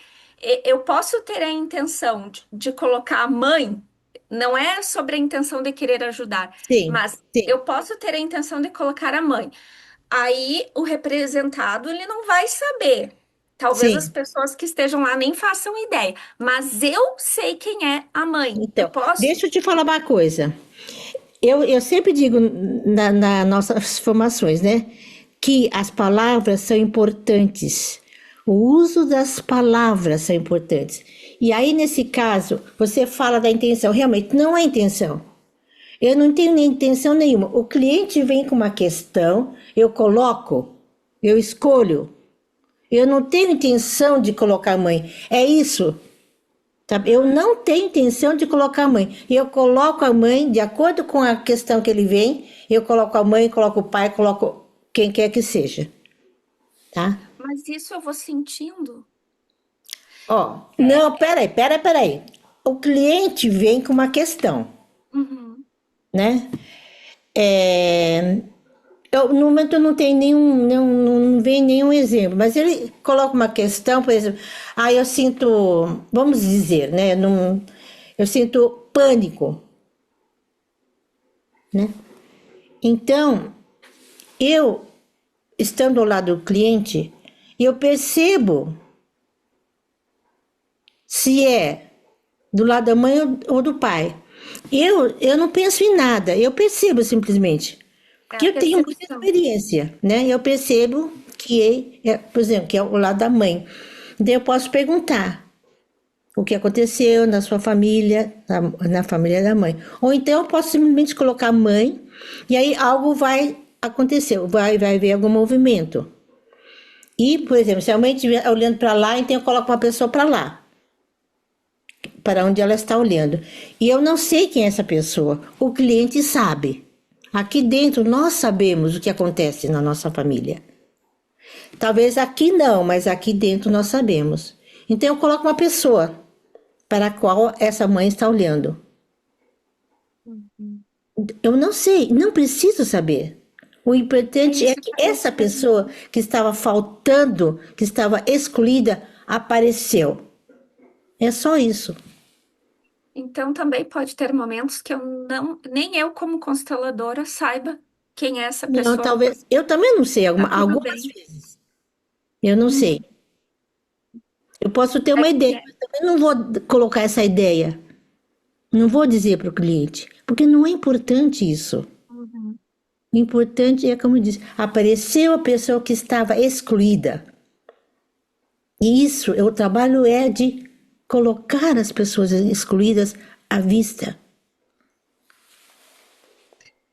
eu posso ter a intenção de colocar a mãe, não é sobre a intenção de querer ajudar, Sim, mas sim, eu posso ter a intenção de colocar a mãe. Aí o representado ele não vai saber. Talvez as sim. pessoas que estejam lá nem façam ideia, mas eu sei quem é a mãe. Eu Então, posso. deixa eu te falar uma coisa. Eu sempre digo nas nossas formações, né? Que as palavras são importantes. O uso das palavras são importantes. E aí, nesse caso, você fala da intenção. Realmente, não é intenção. Eu não tenho nem intenção nenhuma. O cliente vem com uma questão, eu coloco, eu escolho. Eu não tenho intenção de colocar a mãe. É isso. Sabe? Eu não tenho intenção de colocar a mãe. Eu coloco a mãe, de acordo com a questão que ele vem, eu coloco a mãe, coloco o pai, coloco quem quer que seja. Tá? Mas isso eu vou sentindo. Ó, não, peraí. O cliente vem com uma questão, Uhum. né? No momento eu não tenho não vem nenhum exemplo, mas ele coloca uma questão, por exemplo, eu sinto, vamos dizer, né? Eu sinto pânico, né? Então, eu, estando ao lado do cliente, eu percebo se é do lado da mãe ou do pai. Eu não penso em nada, eu percebo simplesmente. Porque eu tenho muita experiência, né? Eu percebo que por exemplo, que é o lado da mãe. Então eu posso perguntar o que aconteceu na sua família, na família da mãe. Ou então eu posso simplesmente colocar mãe, e aí algo vai aconteceu, vai ver algum movimento. E, por exemplo, se a mãe estiver olhando para lá, então eu coloco uma pessoa para lá, para onde ela está olhando. E eu não sei quem é essa pessoa, o cliente sabe. Aqui dentro nós sabemos o que acontece na nossa família. Talvez aqui não, mas aqui dentro nós sabemos. Então eu coloco uma pessoa para a qual essa mãe está olhando. Eu não sei, não preciso saber. O importante é que essa pessoa que estava faltando, que estava excluída, apareceu. É só isso. Então também pode ter momentos que eu não, nem eu como consteladora saiba quem é essa Não, pessoa. talvez, eu também não sei, Tá tudo algumas bem. vezes. Eu não sei. Eu posso ter uma ideia, mas também não vou colocar essa ideia. Não vou dizer para o cliente, porque não é importante isso. Uhum. O importante é, como eu disse, apareceu a pessoa que estava excluída. E isso, o trabalho é de colocar as pessoas excluídas à vista.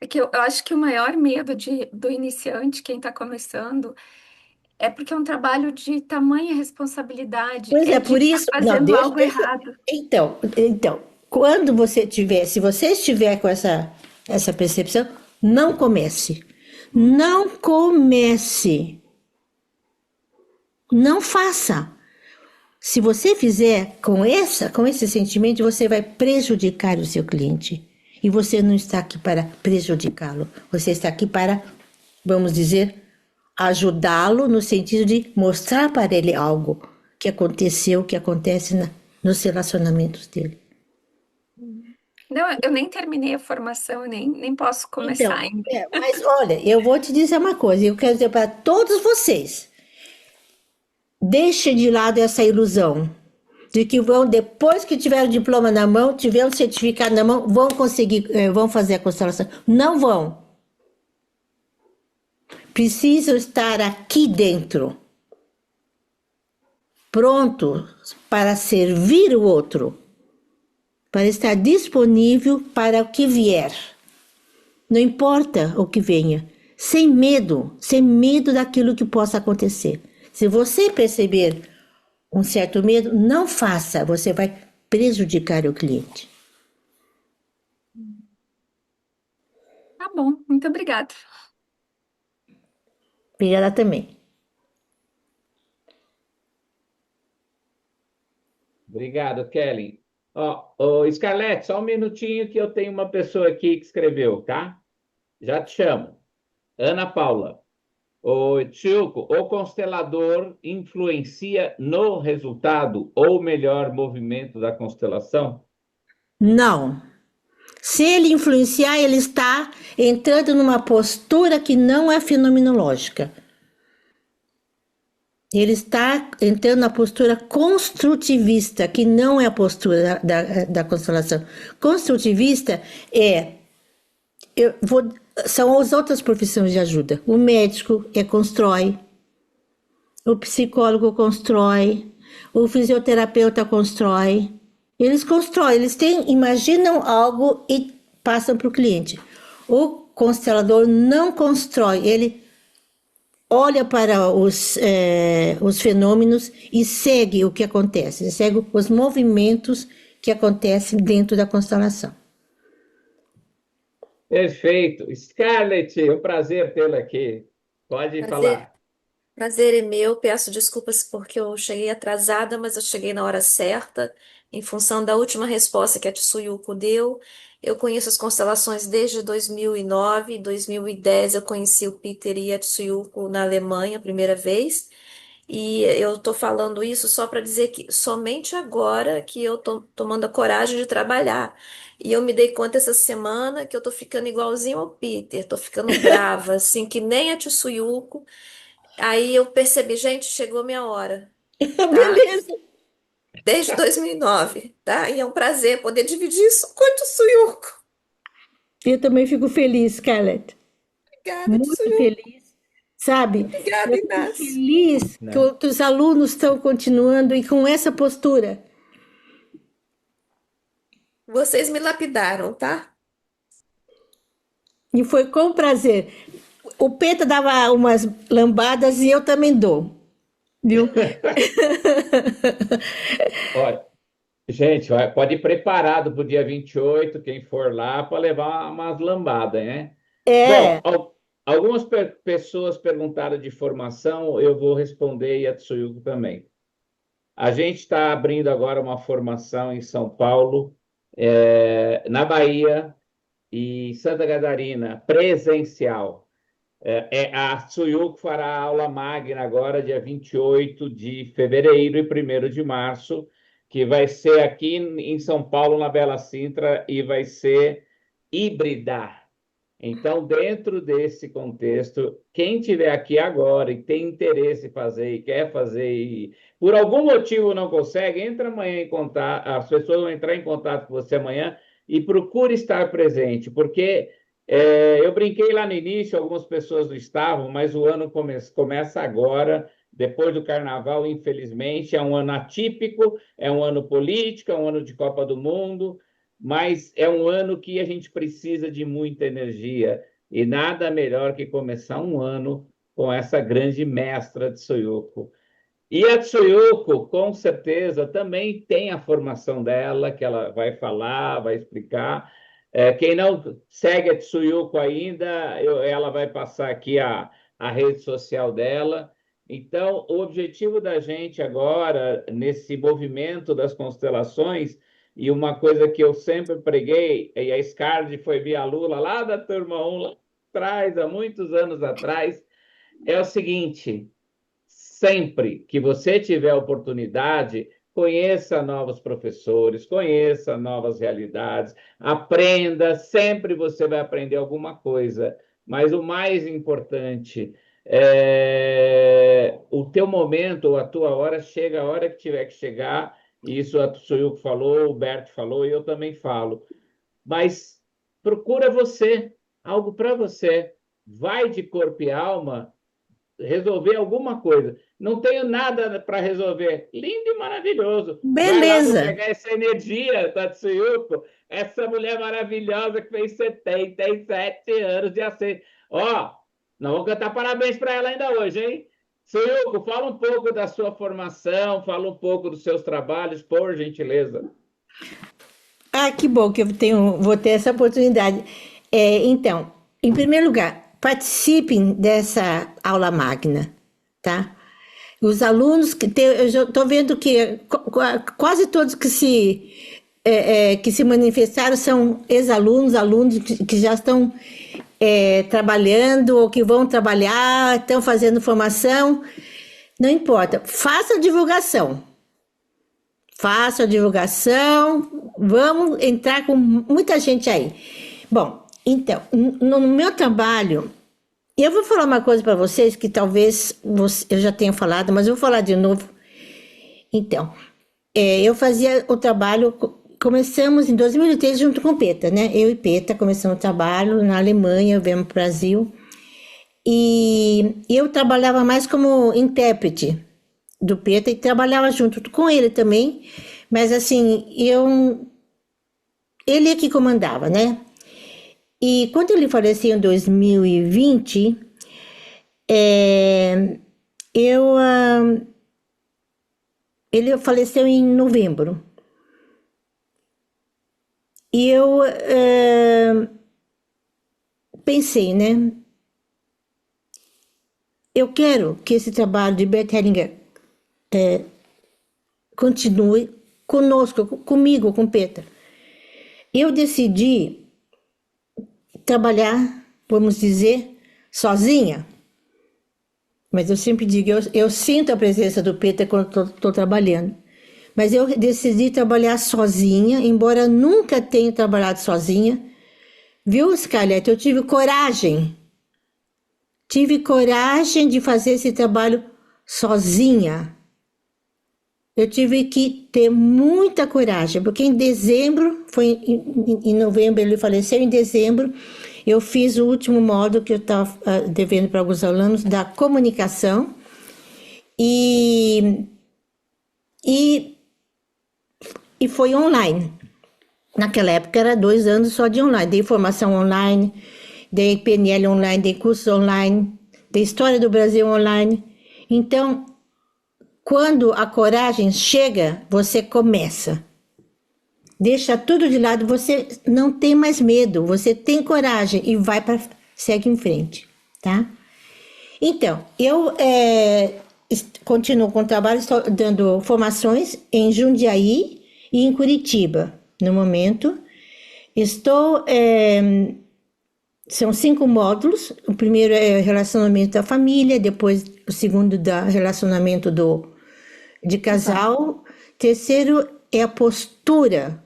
É que eu acho que o maior medo do iniciante, quem está começando, é porque é um trabalho de tamanha responsabilidade, Pois é é, de por estar isso. Não, fazendo algo errado. Então, quando se você estiver com essa percepção, não comece. Não comece. Não faça. Se você fizer com esse sentimento, você vai prejudicar o seu cliente. E você não está aqui para prejudicá-lo. Você está aqui para, vamos dizer, ajudá-lo no sentido de mostrar para ele algo que aconteceu, que acontece nos relacionamentos dele. Não, eu nem terminei a formação, eu nem posso começar Então, ainda. mas olha, eu vou te dizer uma coisa, eu quero dizer para todos vocês, deixe de lado essa ilusão de que vão, depois que tiver o diploma na mão, tiver o certificado na mão, vão conseguir, vão fazer a constelação. Não vão. Precisam estar aqui dentro, prontos para servir o outro, para estar disponível para o que vier. Não importa o que venha, sem medo daquilo que possa acontecer. Se você perceber um certo medo, não faça, você vai prejudicar o cliente. Tá bom, muito obrigada. Obrigada também. Obrigado, Kelly. Scarlett, só um minutinho que eu tenho uma pessoa aqui que escreveu, tá? Já te chamo. Ana Paula. Tchuco, o constelador influencia no resultado ou melhor movimento da constelação? Não. Se ele influenciar, ele está entrando numa postura que não é fenomenológica. Ele está entrando na postura construtivista, que não é a postura da constelação. Construtivista são as outras profissões de ajuda. O médico constrói, o psicólogo constrói, o fisioterapeuta constrói. Eles constroem, imaginam algo e passam para o cliente. O constelador não constrói, ele olha para os fenômenos e segue o que acontece, segue os movimentos que acontecem dentro da constelação. Perfeito. Scarlett, é um prazer tê-la aqui. Pode falar. Prazer é meu. Peço desculpas porque eu cheguei atrasada, mas eu cheguei na hora certa, em função da última resposta que a Tsuyuko deu. Eu conheço as constelações desde 2009. Em 2010 eu conheci o Peter e a Tsuyuko na Alemanha a primeira vez. E eu estou falando isso só para dizer que somente agora que eu estou tomando a coragem de trabalhar. E eu me dei conta essa semana que eu estou ficando igualzinho ao Peter, estou ficando brava, assim, que nem a Tsuyuko. Aí eu percebi, gente, chegou minha hora, tá? Beleza. Desde 2009, tá? E é um prazer poder dividir isso com a Tsuyuko. Eu também fico feliz, Scarlett. Obrigada, Muito Tsuyuko. feliz. Sabe? Obrigada, Eu fico Inácio. feliz que os alunos estão continuando e com essa postura. Vocês me lapidaram, tá? E foi com prazer. o Peta dava umas lambadas e eu também dou, viu? Olha, gente, pode ir preparado para o dia 28, quem for lá, para levar umas lambadas, né? Bom, É, algumas pessoas perguntaram de formação, eu vou responder e a Tsuyuko também. A gente está abrindo agora uma formação em São Paulo, na Bahia e Santa Catarina, presencial. A Tsuyuko fará a aula magna agora, dia 28 de fevereiro e 1º de março, que vai ser aqui em São Paulo, na Bela Sintra, e vai ser híbrida. Então, dentro desse contexto, quem estiver aqui agora e tem interesse em fazer e quer fazer e por algum motivo não consegue, entra amanhã em contato, as pessoas vão entrar em contato com você amanhã e procure estar presente, porque eu brinquei lá no início, algumas pessoas não estavam, mas o ano começa agora, depois do Carnaval, infelizmente, é um ano atípico, é um ano político, é um ano de Copa do Mundo, mas é um ano que a gente precisa de muita energia e nada melhor que começar um ano com essa grande mestra Tsuyuko. E a Tsuyuko, com certeza, também tem a formação dela, que ela vai falar, vai explicar. Quem não segue a Tsuyuko ainda, ela vai passar aqui a rede social dela. Então, o objetivo da gente agora, nesse movimento das constelações, e uma coisa que eu sempre preguei, e a Scarlett foi minha aluna lá da turma 1, lá atrás, há muitos anos atrás, é o seguinte: sempre que você tiver oportunidade, conheça novos professores, conheça novas realidades, aprenda, sempre você vai aprender alguma coisa. Mas o mais importante é o teu momento, a tua hora, chega a hora que tiver que chegar. Isso a Tsuyuko falou, o Berto falou e eu também falo. Mas procura você, algo para você. Vai de corpo e alma resolver alguma coisa. Não tenho nada para resolver. Lindo e maravilhoso. Vai lá para beleza. pegar essa energia, Tatsuyuko, essa mulher maravilhosa que fez 77 anos de aceito. Ó, nós vamos cantar parabéns para ela ainda hoje, hein? Tsuyuko, fala um pouco da sua formação, fala um pouco dos seus trabalhos, por gentileza. Ah, que bom que vou ter essa oportunidade. Então, em primeiro lugar, participem dessa aula magna, tá? Os alunos eu já estou vendo que quase todos que se manifestaram são ex-alunos, alunos que já estão trabalhando ou que vão trabalhar, estão fazendo formação. Não importa, faça a divulgação. Faça a divulgação, vamos entrar com muita gente aí. Bom, então, no meu trabalho, eu vou falar uma coisa para vocês que talvez eu já tenha falado, mas eu vou falar de novo. Então, eu fazia o trabalho, começamos em 2003 junto com o Peta, né? Eu e Peta começamos o trabalho na Alemanha, viemos para o Brasil, e eu trabalhava mais como intérprete do Peta e trabalhava junto com ele também, mas assim, ele é que comandava, né? E quando ele faleceu em 2020, ele faleceu em novembro. E eu pensei, né? Eu quero que esse trabalho de Bert Hellinger continue conosco, comigo, com o Peta. Eu decidi trabalhar, vamos dizer, sozinha. Mas eu sempre digo, eu sinto a presença do Peta quando estou trabalhando. Mas eu decidi trabalhar sozinha, embora nunca tenha trabalhado sozinha. Viu, Scarlett? Eu tive coragem. Tive coragem de fazer esse trabalho sozinha. Eu tive que ter muita coragem, porque em dezembro, foi em novembro ele faleceu, em dezembro eu fiz o último módulo que eu estava devendo para alguns alunos, da comunicação, e foi online. Naquela época era 2 anos só de online, dei formação online, dei PNL online, dei cursos online, dei História do Brasil online. Então, quando a coragem chega, você começa. Deixa tudo de lado, você não tem mais medo, você tem coragem e segue em frente, tá? Então, eu continuo com o trabalho, estou dando formações em Jundiaí e em Curitiba, no momento. São 5 módulos. O primeiro é relacionamento da família, depois o segundo da relacionamento de casal. Terceiro é a postura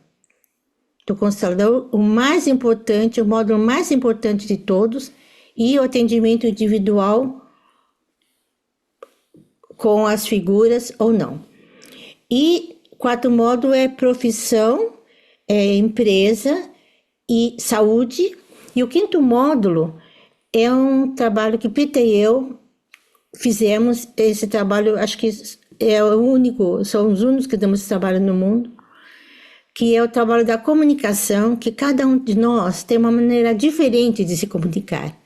do constelador, o módulo mais importante de todos, e o atendimento individual com as figuras ou não. E 4 módulo é profissão, empresa e saúde. E o 5º módulo é um trabalho que Pita e eu fizemos. Esse trabalho, acho que são os únicos que damos esse trabalho no mundo, que é o trabalho da comunicação, que cada um de nós tem uma maneira diferente de se comunicar.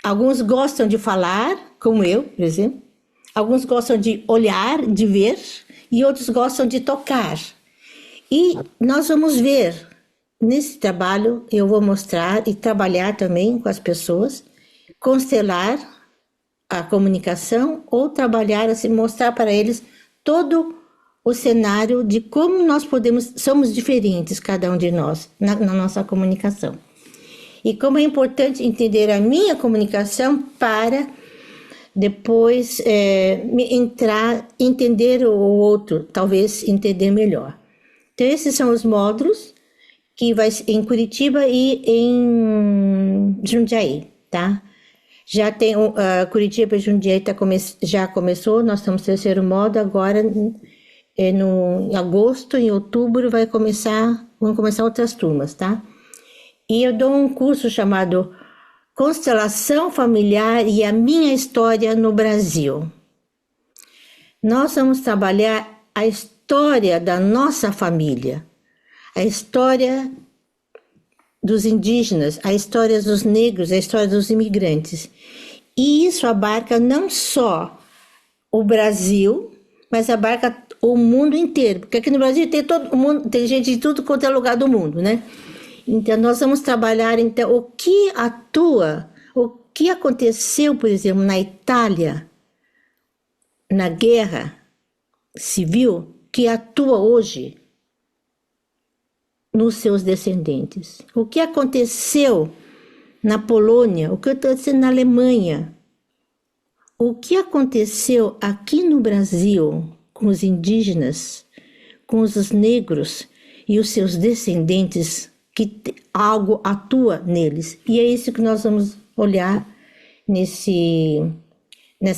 Alguns gostam de falar, como eu, por exemplo. Alguns gostam de olhar, de ver, e outros gostam de tocar. E nós vamos ver, nesse trabalho, eu vou mostrar e trabalhar também com as pessoas, constelar a comunicação ou trabalhar, assim, mostrar para eles todo o cenário de como nós somos diferentes, cada um de nós, na nossa comunicação. E como é importante entender a minha comunicação para depois entender o outro, talvez entender melhor. Então, esses são os módulos que vai em Curitiba e em Jundiaí, tá? Já tem Curitiba e Jundiaí já começou, nós estamos no 3º módulo, agora em agosto, em outubro vão começar outras turmas, tá? E eu dou um curso chamado Constelação Familiar e a Minha História no Brasil. Nós vamos trabalhar a história da nossa família, a história dos indígenas, a história dos negros, a história dos imigrantes. E isso abarca não só o Brasil, mas abarca o mundo inteiro, porque aqui no Brasil tem todo mundo, tem gente de tudo quanto é lugar do mundo, né? Então, nós vamos trabalhar, então, o que aconteceu, por exemplo, na Itália, na guerra civil, que atua hoje nos seus descendentes. O que aconteceu na Polônia, o que aconteceu na Alemanha, o que aconteceu aqui no Brasil com os indígenas, com os negros e os seus descendentes, que algo atua neles. E é isso que nós vamos olhar nessa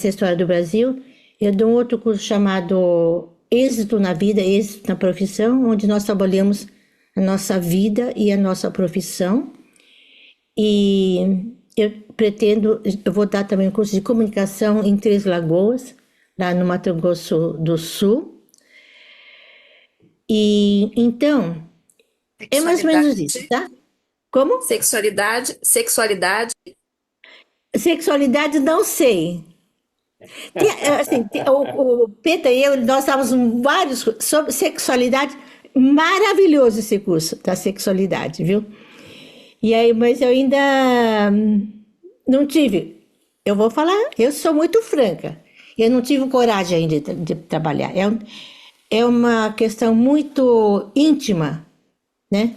história do Brasil. Eu dou um outro curso chamado Êxito na Vida, Êxito na Profissão, onde nós trabalhamos a nossa vida e a nossa profissão. E eu vou dar também um curso de comunicação em Três Lagoas, lá no Mato Grosso do Sul. E então, é mais ou menos isso, tá? Como? Sexualidade. Sexualidade, não sei. O Peta e eu, nós estávamos vários sobre sexualidade. Maravilhoso esse curso da sexualidade, viu? E aí, mas eu ainda não tive. Eu vou falar, eu sou muito franca. Eu não tive coragem ainda de trabalhar. É uma questão muito íntima, né?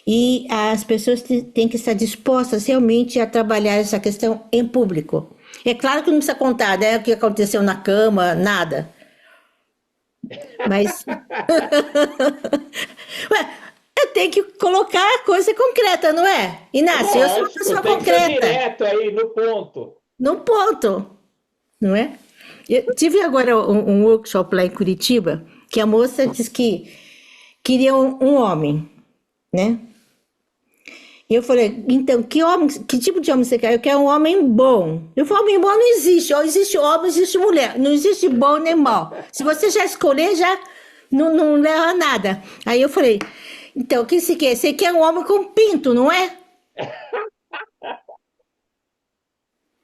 E as pessoas têm que estar dispostas realmente a trabalhar essa questão em público. É claro que não precisa contar, né, o que aconteceu na cama, nada. Mas ué, eu tenho que colocar a coisa concreta, não é? Inácio, eu sou uma pessoa concreta. Direto aí, no ponto. No ponto, não é? Eu tive agora um workshop lá em Curitiba, que a moça disse que queria um homem, né? E eu falei, então, que tipo de homem você quer? Eu quero um homem bom. Eu falei, homem bom não existe. Ou existe homem, existe mulher. Não existe bom nem mal. Se você já escolher, já não leva a nada. Aí eu falei, então, o que você quer? Você quer um homem com pinto, não é?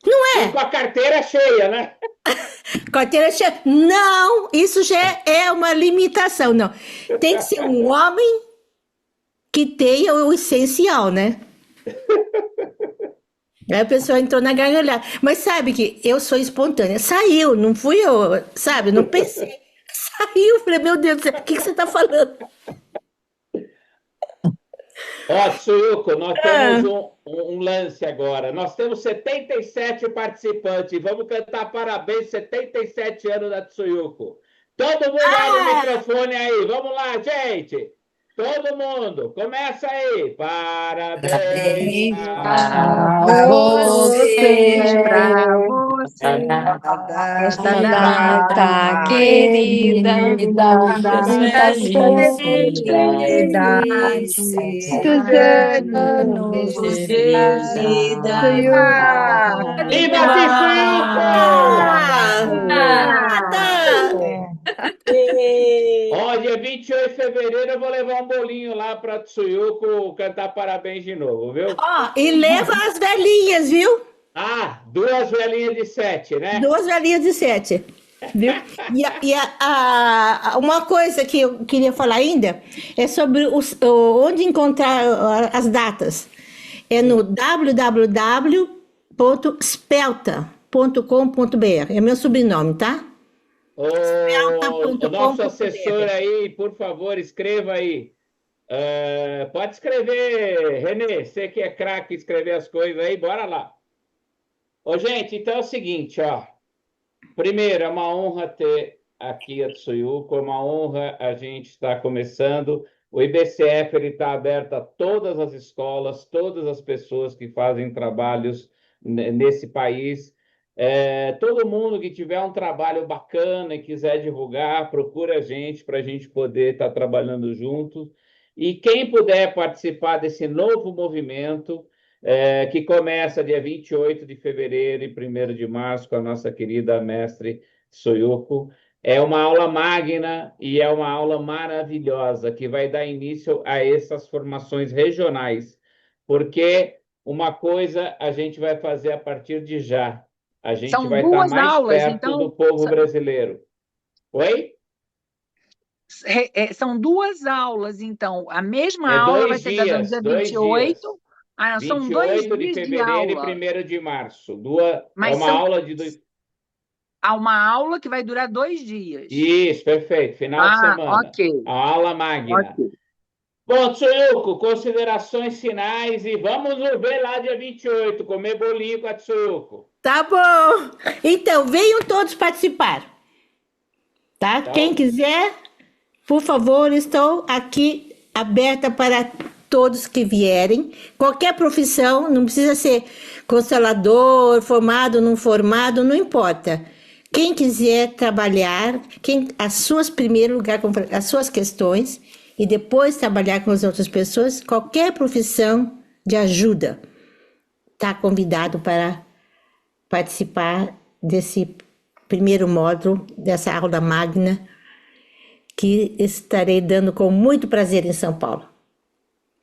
E com a carteira cheia, né? Carteira cheia. Não, isso já é uma limitação, não. Tem que ser um homem que tenha o essencial, né? Aí a pessoa entrou na gargalhada. Mas sabe que eu sou espontânea. Saiu, não fui eu, sabe? Não pensei. Saiu, falei, meu Deus do céu, o que você está falando? Ó, Tsuyuko, nós temos um lance agora. Nós temos 77 participantes. Vamos cantar parabéns, 77 anos da Tsuyuko. Todo mundo abre o microfone aí. Vamos lá, gente. Todo mundo, começa aí. Parabéns Para você, para você, esta data querida, muitas felicidades, muitos anos anos de de vida. vida. Viva Tsuyuko! Ó, dia 28 de fevereiro eu vou levar um bolinho lá para Tsuyuko cantar parabéns de novo, viu? Ó, e leva as velhinhas, viu? Ah, 2 velhinhas de 7, né? 2 velhinhas de 7. Viu? Uma coisa que eu queria falar ainda é sobre onde encontrar as datas. É no www.spelta.com.br. É meu sobrenome, tá? O nosso assessor aí, por favor, escreva aí. Pode escrever, Renê, você que é craque em escrever as coisas aí, bora lá. Ô, gente, então é o seguinte, ó. Primeiro, é uma honra ter aqui a Tsuyuko, é uma honra a gente estar começando. O IBCF está aberto a todas as escolas, todas as pessoas que fazem trabalhos nesse país. Todo mundo que tiver um trabalho bacana e quiser divulgar, procura a gente para a gente poder estar trabalhando junto. E quem puder participar desse novo movimento, que começa dia 28 de fevereiro e 1º de março com a nossa querida mestre Tsuyuko, é uma aula magna e é uma aula maravilhosa que vai dar início a essas formações regionais, porque uma coisa a gente vai fazer a partir de já. A gente São vai estar duas mais aulas, perto então, do povo brasileiro. Oi? São 2 aulas, então. A mesma É aula 2 vai ser dada no dias, dia 2 28. dias. São 2 28 de dias de fevereiro aula. e 1º de março. É Mas uma aula de há uma aula que vai durar 2 dias. Isso, perfeito. Final de semana. Ok. A aula magna. Ok. Bom, Tsuyuko, considerações finais e vamos nos ver lá dia 28, comer bolinho com a Tsuyuko. Tá bom. Então, venham todos participar. Tá? Quem quiser, por favor, estou aqui aberta para todos que vierem. Qualquer profissão, não precisa ser constelador, formado, não formado, não importa. Quem quiser trabalhar, primeiro lugar, as suas questões, e depois trabalhar com as outras pessoas, qualquer profissão de ajuda, está convidado para participar desse primeiro módulo, dessa aula magna, que estarei dando com muito prazer em São Paulo.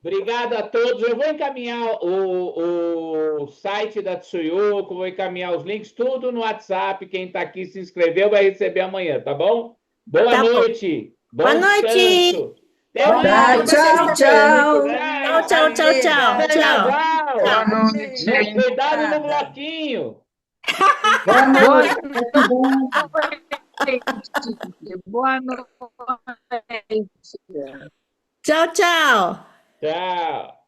Obrigado a todos. Eu vou encaminhar o site da Tsuyuko, vou encaminhar os links, tudo no WhatsApp. Quem está aqui se inscreveu vai receber amanhã, tá bom? Boa noite. Boa noite. Até mais. Tchau, tchau. Tchau, tchau, tchau. Boa noite. Cuidado no bloquinho. Boa noite. Boa noite. Tchau, tchau. Tchau.